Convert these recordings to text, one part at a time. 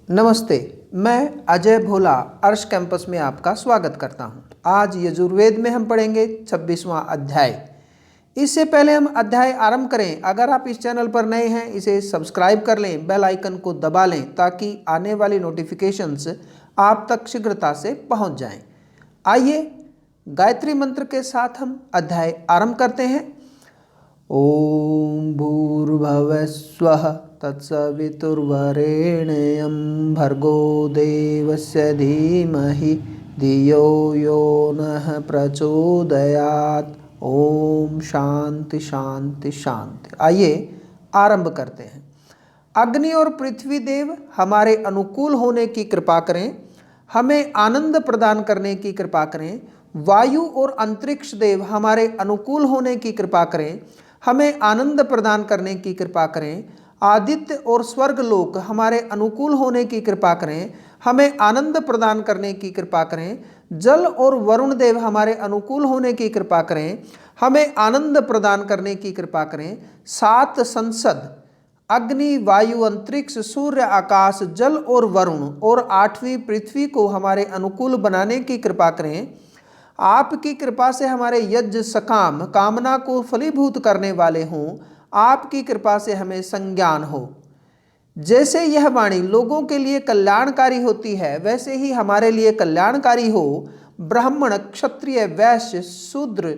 नमस्ते, मैं अजय भोला अर्श कैंपस में आपका स्वागत करता हूं। आज यजुर्वेद में हम पढ़ेंगे 26वां अध्याय। इससे पहले हम अध्याय आरंभ करें, अगर आप इस चैनल पर नए हैं इसे सब्सक्राइब कर लें, बेल आइकन को दबा लें ताकि आने वाली नोटिफिकेशंस आप तक शीघ्रता से पहुंच जाएं। आइए गायत्री मंत्र के साथ हम अध्याय आरंभ करते हैं। ओम भूर्भुवः स्वः तत्सवितुर्वरेण्यं भर्गो देवस्य धीमहि धियो यो नः प्रचोदयात्। ओम शांति शांति शांति। आइए आरंभ करते हैं। अग्नि और पृथ्वी देव हमारे अनुकूल होने की कृपा करें, हमें आनंद प्रदान करने की कृपा करें। वायु और अंतरिक्ष देव हमारे अनुकूल होने की कृपा करें, हमें आनंद प्रदान करने की कृपा करें। आदित्य और स्वर्ग लोक हमारे अनुकूल होने की कृपा करें, हमें आनंद प्रदान करने की कृपा करें। जल और वरुण देव हमारे अनुकूल होने की कृपा करें, हमें आनंद प्रदान करने की कृपा करें। सात संसद अग्नि वायु अंतरिक्ष सूर्य आकाश जल और वरुण और आठवीं पृथ्वी को हमारे अनुकूल बनाने की कृपा करें। आपकी कृपा से हमारे यज्ञ सकाम कामना को फलीभूत करने वाले हों, आपकी कृपा से हमें संज्ञान हो। जैसे यह वाणी लोगों के लिए कल्याणकारी होती है वैसे ही हमारे लिए कल्याणकारी हो। ब्राह्मण क्षत्रिय वैश्य शूद्र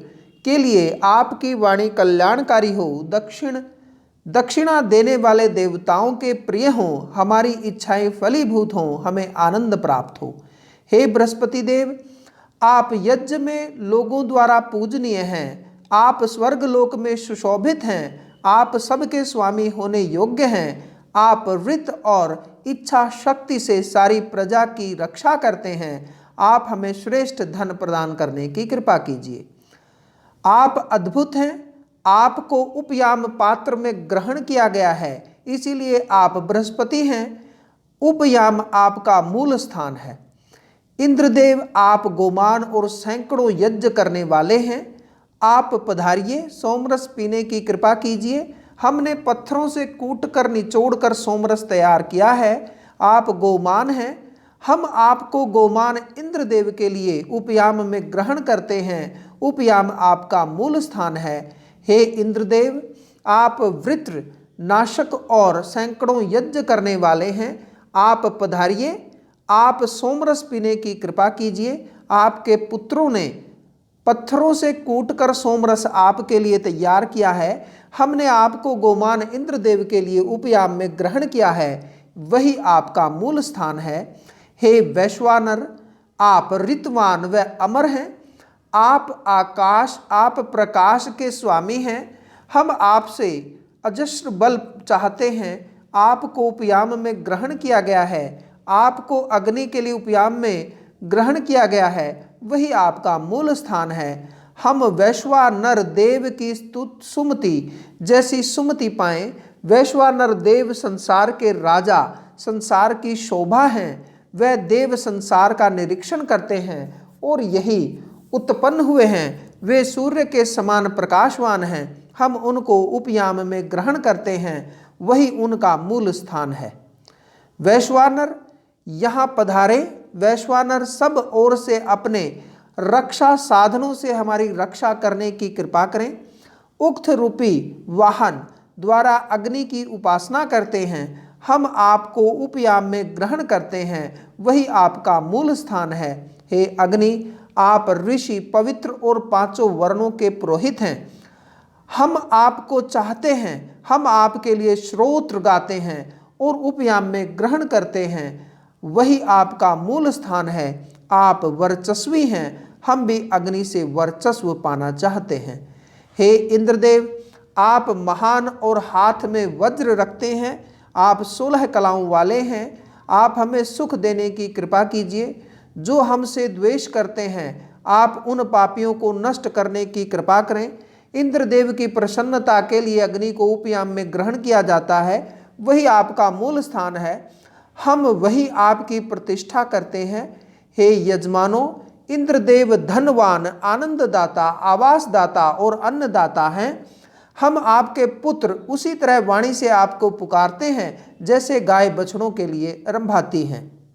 के लिए आपकी वाणी कल्याणकारी हो। दक्षिणा देने वाले देवताओं के प्रिय हों, हमारी इच्छाएं फलीभूत हों, हमें आनंद प्राप्त हो। हे बृहस्पति देव, आप यज्ञ में लोगों द्वारा पूजनीय हैं, आप स्वर्ग लोक में सुशोभित हैं, आप सबके स्वामी होने योग्य हैं। आप वृत्त और इच्छा शक्ति से सारी प्रजा की रक्षा करते हैं। आप हमें श्रेष्ठ धन प्रदान करने की कृपा कीजिए। आप अद्भुत हैं, आपको उपयाम पात्र में ग्रहण किया गया है, इसीलिए आप बृहस्पति हैं। उपयाम आपका मूल स्थान है। इंद्रदेव, आप गोमान और सैकड़ों यज्ञ करने वाले हैं। आप पधारिए, सोमरस पीने की कृपा कीजिए। हमने पत्थरों से कूटकर निचोड़कर सोमरस तैयार किया है। आप गोमान हैं, हम आपको गोमान इंद्रदेव के लिए उपयाम में ग्रहण करते हैं। उपयाम आपका मूल स्थान है। हे इंद्रदेव, आप वृत्र नाशक और सैकड़ों यज्ञ करने वाले हैं। आप पधारिए, आप सोमरस पीने की कृपा कीजिए। आपके पुत्रों ने पत्थरों से कूटकर सोमरस आपके लिए तैयार किया है। हमने आपको गोमान इंद्रदेव के लिए उपयाम में ग्रहण किया है, वही आपका मूल स्थान है। हे वैश्वानर, आप ऋतवान व अमर हैं। आप आकाश आप प्रकाश के स्वामी हैं। हम आपसे अजस्र बल चाहते हैं। आपको उपयाम में ग्रहण किया गया है, आपको अग्नि के लिए उपयाम में ग्रहण किया गया है, वही आपका मूल स्थान है। हम वैश्वानर देव की सुमति जैसी सुमति पाएं। वैश्वानर देव संसार के राजा, संसार की शोभा हैं। वह देव संसार का निरीक्षण करते हैं और यही उत्पन्न हुए हैं। वे सूर्य के समान प्रकाशवान हैं। हम उनको उपयाम में ग्रहण करते हैं, वही उनका मूल स्थान है। वैश्वानर यहाँ पधारे। वैश्वानर सब ओर से अपने रक्षा साधनों से हमारी रक्षा करने की कृपा करें। उक्त रूपी वाहन द्वारा अग्नि की उपासना करते हैं। हम आपको उपयाम में ग्रहण करते हैं, वही आपका मूल स्थान है। हे अग्नि, आप ऋषि पवित्र और पांचों वर्णों के पुरोहित हैं। हम आपको चाहते हैं। हम आपके लिए श्रोत्र गाते हैं और उपयाम में ग्रहण करते हैं, वही आपका मूल स्थान है। आप वर्चस्वी हैं, हम भी अग्नि से वर्चस्व पाना चाहते हैं। हे इंद्रदेव, आप महान और हाथ में वज्र रखते हैं। आप 16 कलाओं वाले हैं। आप हमें सुख देने की कृपा कीजिए। जो हमसे द्वेष करते हैं, आप उन पापियों को नष्ट करने की कृपा करें। इंद्रदेव की प्रसन्नता के लिए अग्नि को उपयाम में ग्रहण किया जाता है, वही आपका मूल स्थान है। हम वही आपकी प्रतिष्ठा करते हैं। हे यजमानों, इंद्रदेव धनवान, आनंददाता, आवासदाता और अन्नदाता हैं। हम आपके पुत्र उसी तरह वाणी से आपको पुकारते हैं जैसे गाय बछड़ों के लिए रंभाती हैं।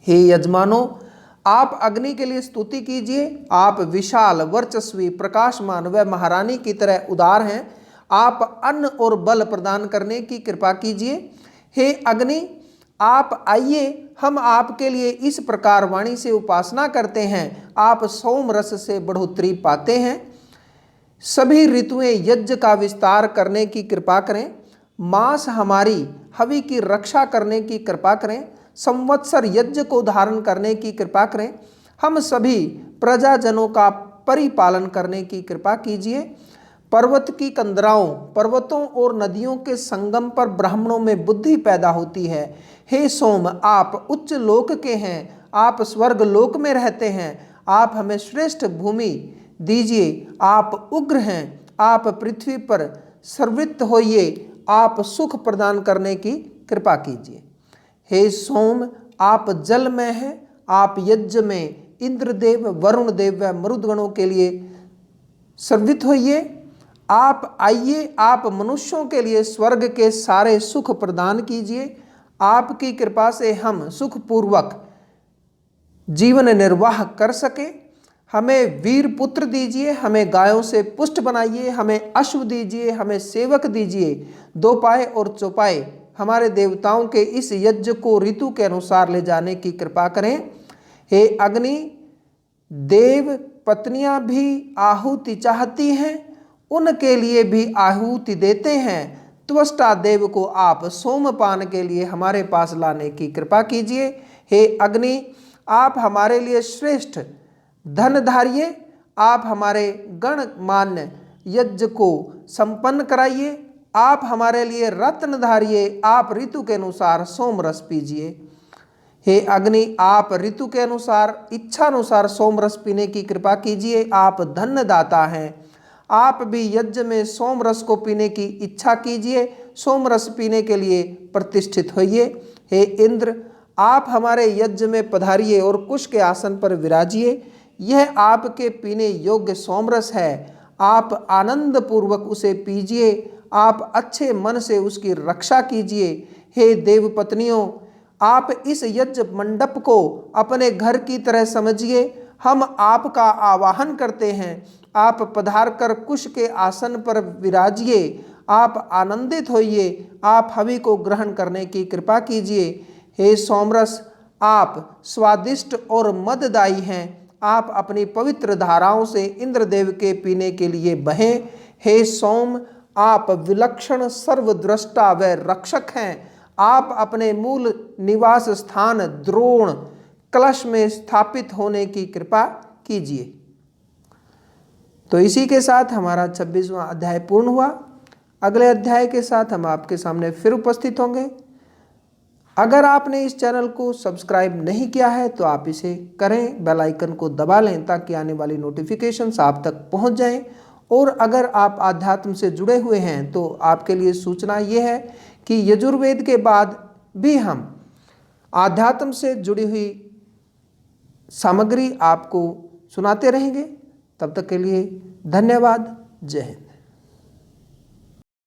हे यजमानों, आप अग्नि के लिए स्तुति कीजिए। आप विशाल, वर्चस्वी, प्रकाशमान व महारानी की तरह उदार हैं। आप अन्न और बल प्रदान करने की कृपा कीजिए। हे अग्नि, आप आइए, हम आपके लिए इस प्रकार वाणी से उपासना करते हैं। आप सोम रस से बढ़ोतरी पाते हैं। सभी ऋतुएं यज्ञ का विस्तार करने की कृपा करें। मास हमारी हवि की रक्षा करने की कृपा करें। संवत्सर यज्ञ को धारण करने की कृपा करें। हम सभी प्रजाजनों का परिपालन करने की कृपा कीजिए। पर्वत की कंदराओं, पर्वतों और नदियों के संगम पर ब्राह्मणों में बुद्धि पैदा होती है। हे सोम, आप उच्च लोक के हैं। आप स्वर्ग लोक में रहते हैं। आप हमें श्रेष्ठ भूमि दीजिए। आप उग्र हैं। आप पृथ्वी पर सर्वृत्त होइए। आप सुख प्रदान करने की कृपा कीजिए। हे सोम, आप जल में हैं। आप यज्ञ में इंद्रदेव, वरुण देव व मरुदगणों के लिए सर्वित होइए। आप आइए, आप मनुष्यों के लिए स्वर्ग के सारे सुख प्रदान कीजिए। आपकी कृपा से हम सुखपूर्वक जीवन निर्वाह कर सके। हमें वीर पुत्र दीजिए। हमें गायों से पुष्ट बनाइए। हमें अश्व दीजिए। हमें सेवक दीजिए। दो पाए और चौपाए हमारे देवताओं के इस यज्ञ को ऋतु के अनुसार ले जाने की कृपा करें। हे अग्नि, देव पत्नियां भी आहुति चाहती हैं, उनके लिए भी आहुति देते हैं। त्वष्टा देव को आप सोमपान के लिए हमारे पास लाने की कृपा कीजिए। हे अग्नि, आप हमारे लिए श्रेष्ठ धन धारिये। आप हमारे गणमान्य यज्ञ को संपन्न कराइए। आप हमारे लिए रत्न धारिये। आप ऋतु के अनुसार सोम रस पीजिए। हे अग्नि, आप ऋतु के अनुसार इच्छा अनुसार सोम रस पीने की कृपा कीजिए। आप धन्य दाता हैं। आप भी यज्ञ में सोम रस को पीने की इच्छा कीजिए। सोम रस पीने के लिए प्रतिष्ठित होइए। हे इंद्र, आप हमारे यज्ञ में पधारिए और कुश के आसन पर विराजिए। यह आपके पीने योग्य सोमरस है। आप आनंद पूर्वक उसे पीजिए। आप अच्छे मन से उसकी रक्षा कीजिए। हे देव पत्नियों, आप इस यज्ञ मंडप को अपने घर की तरह समझिए। हम आपका आवाहन करते हैं। आप पधार कर कुश के आसन पर विराजिए। आप आनंदित होइए। आप हवि को ग्रहण करने की कृपा कीजिए। हे सोमरस, आप स्वादिष्ट और मददायी हैं। आप अपनी पवित्र धाराओं से इंद्रदेव के पीने के लिए बहें। हे सोम, आप विलक्षण सर्वद्रष्टा व रक्षक हैं। आप अपने मूल निवास स्थान द्रोण कलश में स्थापित होने की कृपा कीजिए। तो इसी के साथ हमारा 26वां अध्याय पूर्ण हुआ। अगले अध्याय के साथ हम आपके सामने फिर उपस्थित होंगे। अगर आपने इस चैनल को सब्सक्राइब नहीं किया है तो आप इसे करें, बेल आइकन को दबा लें ताकि आने वाली नोटिफिकेशंस आप तक पहुंच जाएं। और अगर आप आध्यात्म से जुड़े हुए हैं तो आपके लिए सूचना ये है कि यजुर्वेद के बाद भी हम आध्यात्म से जुड़ी हुई सामग्री आपको सुनाते रहेंगे। तब तक के लिए धन्यवाद। जय हिंद।